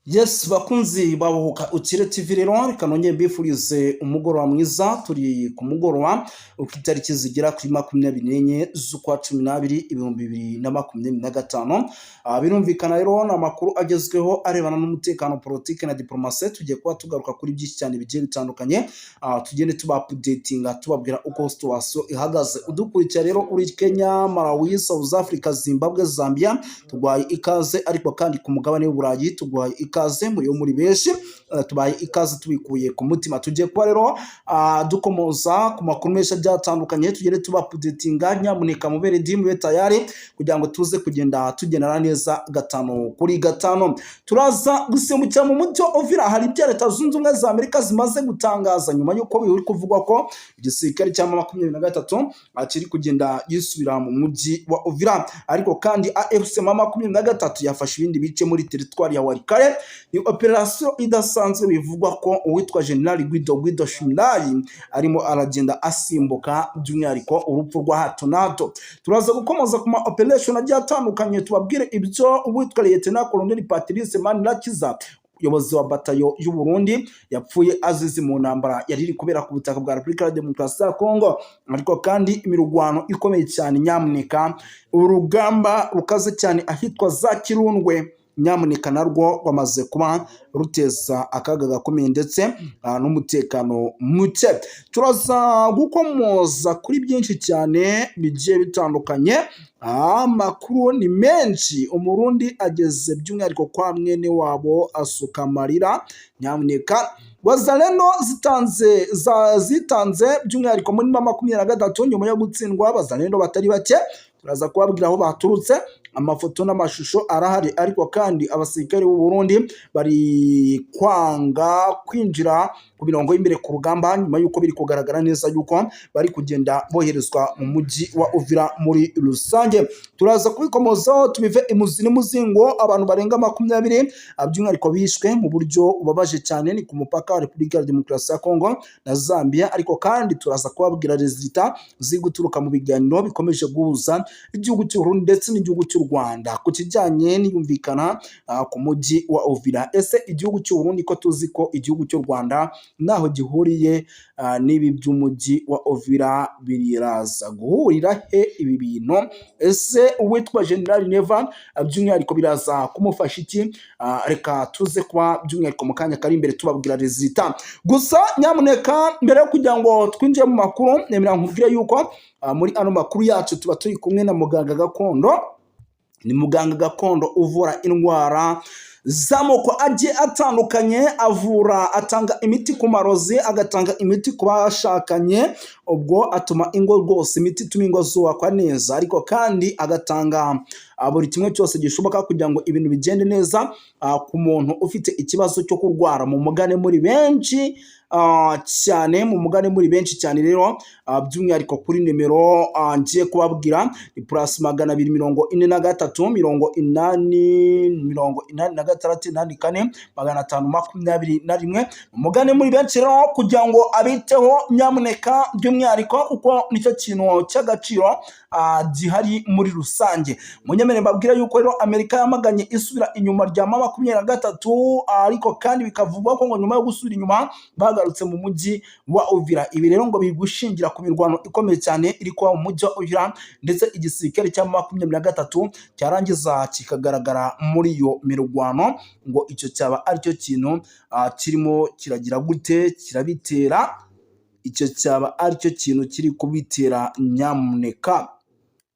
Yes, bakunzi babuhuka ukire TV rero reka nongeye mbifurize umugoroba mwiza. Turi ku mugoroba itariki zigera kuri 24 z'ukwa 12 2025. Birumvikana rero n'amakuru agezweho arebana n'umutekano, politike na diplomasi. Tugiye kuba tugaruka kuri byinshi cyane bigiye bitandukanye, tugende tuba updatinga tubabwira uko situation ihagaze. Udukurikira rero uri Kenya, Malawi, South Africa, Zimbabwe, Zambia, tugwaye ikaze. Ariko kandi ku mugabane w'Uburayi tugwaye ikaze muri benshi, tubaye ikaze tubikuye ku mutima. Tugiye kuba rero dukomoza ku makuru menshi byatandukanye, tugende tuba updatinga. Nyamuneka mubere mube tayari kugira ngo tuze kugenda tugenera neza gatano kuri gatano. Turaza gusimbukira mu mujyi wa Uvira. Hari ibya Leta Zunze Ubumwe za Amerika zimaze gutangaza nyuma y'uko biri kuvugwa ko igisirikare cya 23 kiri kugenda gisubira mu mujyi wa Uvira. Ariko kandi AFC 23 yafashe ibindi bice muri teritwari ya Walikale. Ni operation idasanzwe bivugwa ko uwitwa General Guido Shumilari arimo aragenda asimbuka, by'umwihariko urupfu rwa hato na hato. Turaza gukomoza ku ma operation agiye atandukanye, tubabwire ibyo uwitwa Lieutenant Colonel Patrice Manirakiza, umuyobozi wa batayo y'u Burundi, yapfuye azize mu ntambara yari iri kubera ku butaka bwa Repubulika ya Demokarasi ya Kongo. Ariko kandi imirwano ikomeye cyane, nyamuneka urugamba rukaze cyane ahitwa za Kirundwe, nyamuneka narwo bamaze kuba ruteza akaga gakomeye ndetse n'umutekano muke. Turaza gukomoza kuri byinshi cyane bigiye bitandukanye. Amakuru ni menshi. Umurundi ageze by'umwihariko kwa mwene wabo asuka amarira. Nyamuneka Wazalendo zitanze by'umwihariko muri 23 nyuma yo gutsindwa. Wazalendo batari bake, turaza kubabwira aho baturutse. Amafoto n'amashusho arahari. Ariko kandi abasirikare b'u Burundi bari kwanga kwinjira ku mirongo y'imbere ku rugamba nyuma y'uko biri kugaragara neza yuko bari kugenda boherezwa mu mujyi wa Uvira muri rusange. Turaza kubikomozaho tubive imuzi n'umuzingo. Abantu barenga 20 by'umwihariko bishwe mu buryo ubabaje cyane, ni ku mupaka wa Repubulika ya Demokarasi ya Kongo na Zambia. Ariko kandi turaza kubabwira resulta ziguturuka mu biganiro bikomeje guhuza igihugu cy'u Burundi ndetse n'igihugu cy'u Rwanda ku kijyanye n'iyumvikana ku mujyi wa Uvira. Ese igihugu cy'u Burundi ko tuzi ko igihugu cy'u Rwanda naho gihuriye n'ibi by'umujyi wa Uvira, biraza guhurira he ibi bintu? Ese uwitwa General Nevan by'umwihariko biraza kumufasha iki? Reka tuze kuba by'umwihariko mu kanya kari imbere tubabwira resulta. Gusa nyamuneka mbere yo kugira ngo twinjiye mu makuru, nemera nkubwire yuko muri ano makuru yacu tuba turi kumwe na muganga gakondo. Ni muganga gakondo uvura indwara z'amoko agiye atandukanye, atanga imiti ku marozi, agatanga imiti ku bashakanye. Ubwo atuma ingo rwose, imiti ituma ingo zubakwa neza. Ariko kandi agatanga buri kimwe cyose gishoboka kugira ngo ibintu bigende neza ku muntu ufite ikibazo cyo kurwara. Mu mugane muri benshi cyane, rero by'umwihariko kuri nimero ngiye kubabwira ni +243 umugane muri benshi rero kugira ngo abiteho. Nyamuneka by'umwihariko uko nicyo kintu cy'agaciro gihari muri rusange. Munyemere mbabwira yuko rero Amerika yamaganye isubira inyuma rya 23, ariko kandi bikavugwa ko ngo nyuma yo gusubira inyuma bagarutse mu mujyi wa Uvira. Ibi rero ngo bigushingira ku mirwano ikomeye cyane iri kuba mu mujyi wa Uvira, ndetse igisirikare cya 23 cyarangiza kikagaragara muri iyo mirwano. Ngo icyo cyaba ari cyo kintu kirimo kiragira gute, kirabitera. Icyo cyaba ari cyo kintu kiri kubitera. Nyamuneka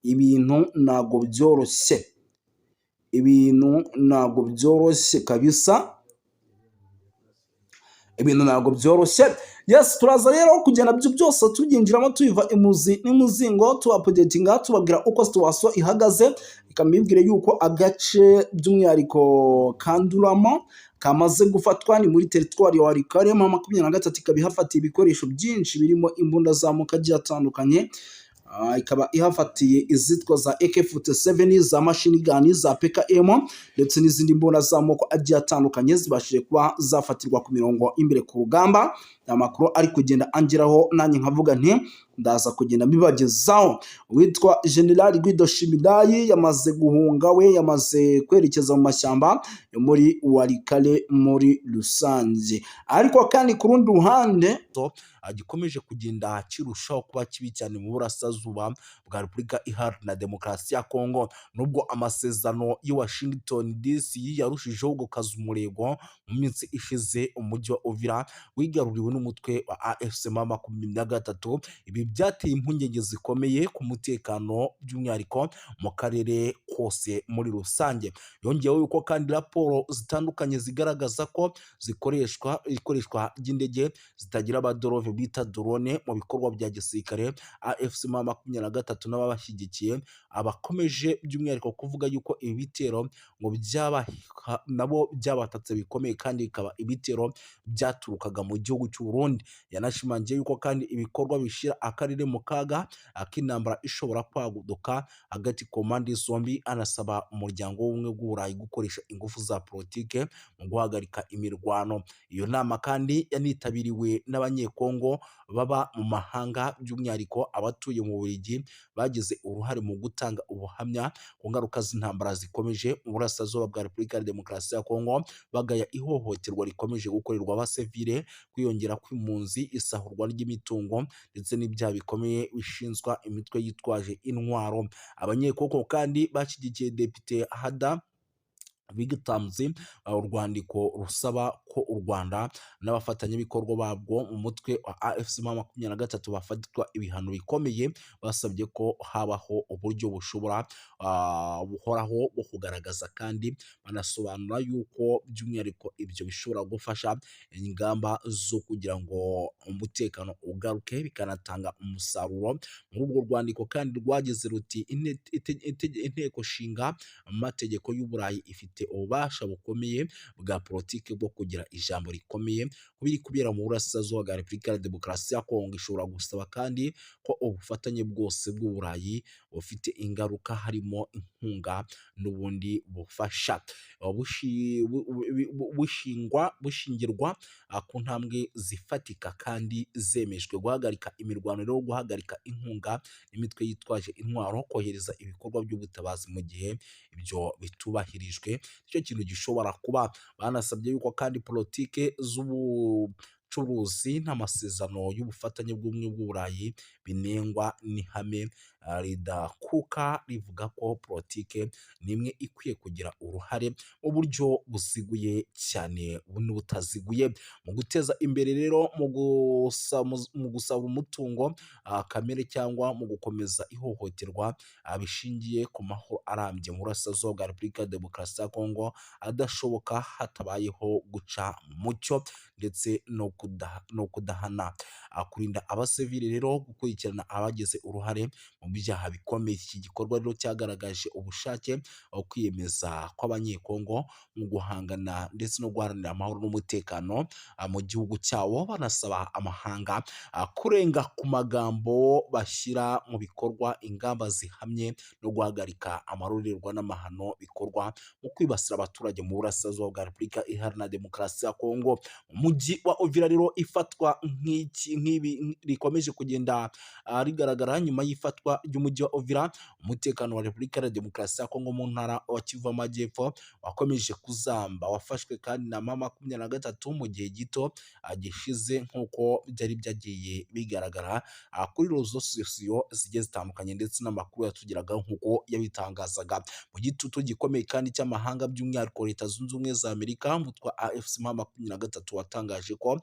ibintu ntago byoroshye, kabisa. Ibintu ntago byoroshye. Yes, turaza rero kugenda byose tuginjiramo tubiva imuzi n'umuzingo, tubapodetinga tubabwira uko situation ihagaze. Ikambibwire yuko agace by'umwihariko Kandurama kamaze gufatwa, ni muri teritwari ya Walikale. 23 ikabihafatiye ibikoresho byinshi birimo imbunda z'amoko agiye atandukanye. Ikaba ihafatiye izitwa za AK47, za machine gun, za PKM ndetse n'izindi mbunda z'amoko agiye atandukanye zibashije kuba zafatirwa ku mirongo imbere ku rugamba. Amakuru ari kugenda angeraho nanjye nkavuga nti ndaza kugenda mbibagezaho. Witwa General Guido Shimidayi yamaze guhunga, we yamaze kwerekeza mu mashyamba yo muri Walikale muri rusange. Ariko kandi ku rundi ruhande gikomeje kugenda kirushaho kuba kibi cyane mu burasirazuba bwa Repubulika Iharanira Demokarasi ya Kongo, nubwo amasezerano y'i Washington DC yarushijeho gukaza umurego mu minsi ishize. Umujyi wa Uvira wigaruriwe n'umutwe wa AFC M23. Ibi byateye impungenge zikomeye ku mutekano by'umwihariko mu karere kose muri rusange. Yongeyeho yuko kandi raporo zitandukanye zigaragaza ko ikoreshwa ry'indege zitagira abadorove bita drone mu bikorwa bya gisirikare. AFC M23 n'ababashyigikiye abakomeje by'umwihariko kuvuga yuko ibi bitero ngo nabo byabatatse bikomeye, kandi bikaba ibitero byaturukaga mu gihugu cy'u Burundi. Yanashimangiye yuko kandi ibikorwa bishira akarere mu kaga ak'intambara ishobora kwaguduka hagati ku mpande zombi. Anasaba umuryango w'ubumwe bw'Uburayi gukoresha ingufu za politike mu guhagarika imirwano. Iyo nama kandi yanitabiriwe n'abanyekongo baba mu mahanga, by'umwihariko abatuye mu Bubiligi bagize uruhare mu gutanga ubuhamya ku ngaruka z'intambara zikomeje mu burasirazuba bwa Repubulika ya Demokarasi ya Kongo, bagaya ihohoterwa rikomeje gukorerwa abasivile, kwiyongera kw'impunzi, isahurwa ry'imitungo ndetse n'ibyaha bikomeye bishinzwa imitwe yitwaje intwaro. Abanyekongo kandi bashyigikiye Depite Hada Bigitamzi urwandiko rusaba ko u Rwanda n'abafatanyabikorwa babwo mu mutwe wa AFC M23 bafatwa ibihano bikomeye. Basabye ko habaho uburyo buhoraho bwo kugaragaza, kandi banasobanura yuko by'umwihariko ibyo bishobora gufasha ingamba zo kugira ngo umutekano ugaruke, bikanatanga umusaruro. Muri urwo rwandiko kandi rwagize ruti inteko nshinga amategeko y'Uburayi ifite ububasha bukomeye bwa politiki bwo kugira ijambo rikomeye ku biri kubera mu burasirazuba bwa Repubulika ya Demokarasi ya Kongo. Ishobora gusaba kandi ko ubufatanye bwose bw'Uburayi bufite ingaruka, harimo inkunga n'ubundi bufasha, bushingirwa ku ntambwe zifatika kandi zemejwe. Guhagarika imirwano rero, guhagarika inkunga n'imitwe yitwaje intwaro, kohereza ibikorwa by'ubutabazi mu gihe ibyo bitubahirijwe, icyo kintu gishobora kuba. Banasabye yuko kandi politike z'ubucuruzi n'amasezerano y'ubufatanye bw'ubumwe bw'Uburayi binengwa n'ihame ridakuka rivuga ko politike nimwe ikwiye kugira uruhare mu buryo buziguye cyane n'ubutaziguye mu guteza imbere rero mu gusaba umutungo kamere, cyangwa mu gukomeza ihohoterwa bishingiye ku mahoro arambye mu burasirazuba bwa Repubulika ya Demokarasi ya Kongo, adashoboka hatabayeho guca mu mucyo ndetse no kudahana. Kurinda abasivili rero, gukurikirana abagize uruhare mu byaha bikomeye. Iki gikorwa rero cyagaragaje ubushake kwiyemeza kw'abanyekongo mu guhangana ndetse no guharanira amahoro n'umutekano mu gihugu cyabo. Banasaba amahanga kurenga ku magambo, bashyira mu bikorwa ingamba zihamye no guhagarika amarorerwa n'amahano bikorwa mu kwibasira abaturage mu burasirazuba bwa Repubulika Iharanira Demokarasi ya Kongo. Umujyi wa Uvira rero ifatwa nk'ibi rikomeje kugenda rigaragara nyuma y'ifatwa ry'umujyi wa Uvira. Umutekano wa Repubulika ya Demokarasi ya Kongo mu ntara wa Kivu Amajyepfo wakomeje kuzamba, wafashwe kandi na M23 mu gihe gito gishize, nk'uko byari byagiye bigaragara kuri rezo sosiyo zigiye zitandukanye ndetse n'amakuru yatugeraga nk'uko yabitangazaga. Mu gitutu gikomeye kandi cy'amahanga, by'umwihariko Leta Zunze Ubumwe za Amerika, umutwe wa AFC M23 watangaje ko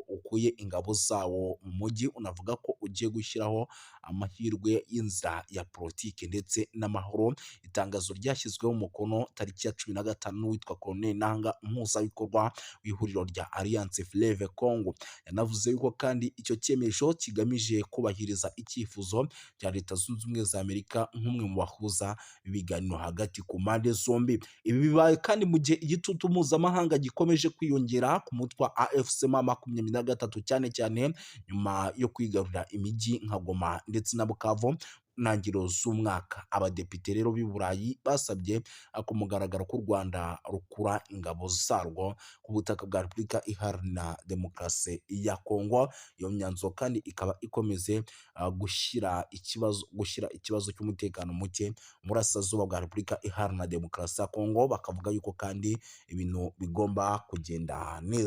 ukuye ingabo zawo mu mujyi, unavuga ko ugiye gushyiraho amahirwe y'inzira ya politiki ndetse n'amahoro. Itangazo ryashyizweho umukono tariki ya 15 witwa Colonel Nanga, umuhuzabikorwa w'ihuriro rya Alliance Fleuve Congo. Yanavuze yuko kandi icyo cyemezo kigamije kubahiriza icyifuzo cya Leta Zunze Ubumwe za Amerika nk'umwe mu bahuza ibiganiro hagati ku mpande zombi. Ibi bibaye kandi mu gihe igitutu mpuzamahanga gikomeje kwiyongera ku mutwe wa AFC M23, cyane cyane nyuma yo kwigarurira imijyi nka Goma ndetse na Bukavu ntangiriro z'umwaka. Abadepite rero b'i Burayi basabye ku mugaragaro ko u Rwanda rukura ingabo zarwo ku butaka bwa Repubulika Iharanira Demokarasi ya Kongo. Iyo myanzuro kandi ikaba ikomeze gushyira ikibazo cy'umutekano muke mu burasirazuba bwa Repubulika Iharanira Demokarasi ya Kongo. Bakavuga yuko kandi ibintu bigomba kugenda neza.